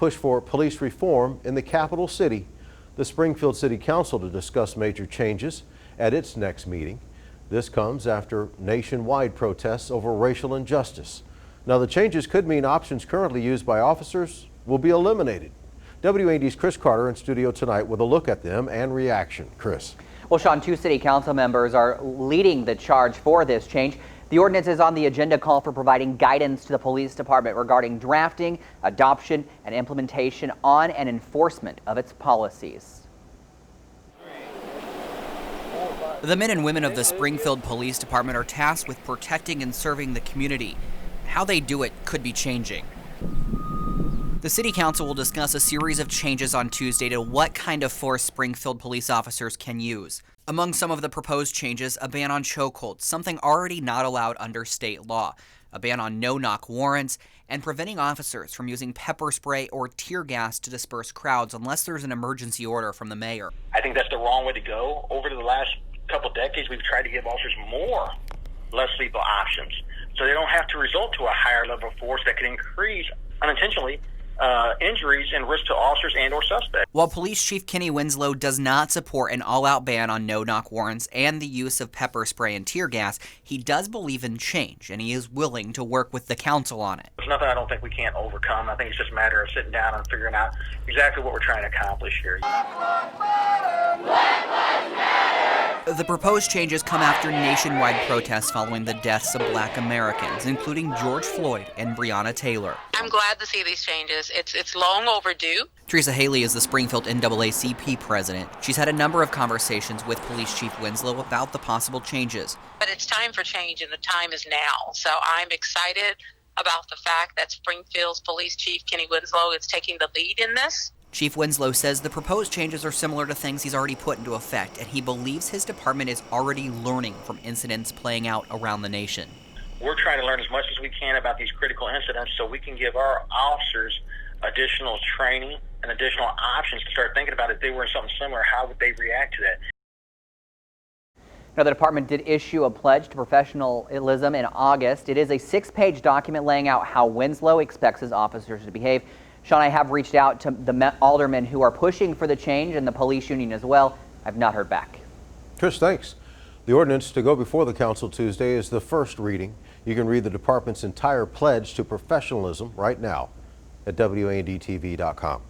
push for police reform in the capital city. The Springfield City Council to discuss major changes at its next meeting. This comes after nationwide protests over racial injustice. Now, the changes could mean options currently used by officers will be eliminated. WAD's Chris Carter in studio tonight with a look at them and reaction. Chris. Well, Sean, 2 city council members are leading the charge for this change. The ordinance is on the agenda call for providing guidance to the police department regarding drafting, adoption, and implementation on and enforcement of its policies. The men and women of the Springfield Police Department are tasked with protecting and serving the community. How they do it could be changing. The City Council will discuss a series of changes on Tuesday to what kind of force Springfield police officers can use. Among some of the proposed changes, a ban on chokeholds, something already not allowed under state law, a ban on no-knock warrants, and preventing officers from using pepper spray or tear gas to disperse crowds unless there's an emergency order from the mayor. I think that's the wrong way to go. Over the last couple decades, we've tried to give officers more less lethal options, so they don't have to resort to a higher level of force that can increase unintentionally injuries and risk to officers and or suspects. While Police Chief Kenny Winslow does not support an all-out ban on no-knock warrants and the use of pepper spray and tear gas, he does believe in change, and he is willing to work with the council on it. There's nothing I don't think we can't overcome. I think it's just a matter of sitting down and figuring out exactly what we're trying to accomplish here. The proposed changes come after nationwide protests following the deaths of Black Americans, including George Floyd and Breonna Taylor. I'm glad to see these changes. It's long overdue. Teresa Haley is the Springfield NAACP president. She's had a number of conversations with Police Chief Winslow about the possible changes. But it's time for change, and the time is now. So I'm excited about the fact that Springfield's Police Chief Kenny Winslow is taking the lead in this. Chief Winslow says the proposed changes are similar to things he's already put into effect, and he believes his department is already learning from incidents playing out around the nation. We're trying to learn as much as we can about these critical incidents so we can give our officers additional training and additional options to start thinking about if they were in something similar, how would they react to that? Now, the department did issue a pledge to professionalism in August. It is a 6-page document laying out how Winslow expects his officers to behave. Sean, I have reached out to the aldermen who are pushing for the change and the police union as well. I've not heard back. Chris, thanks. The ordinance to go before the council Tuesday is the first reading. You can read the department's entire pledge to professionalism right now at WADTV.com.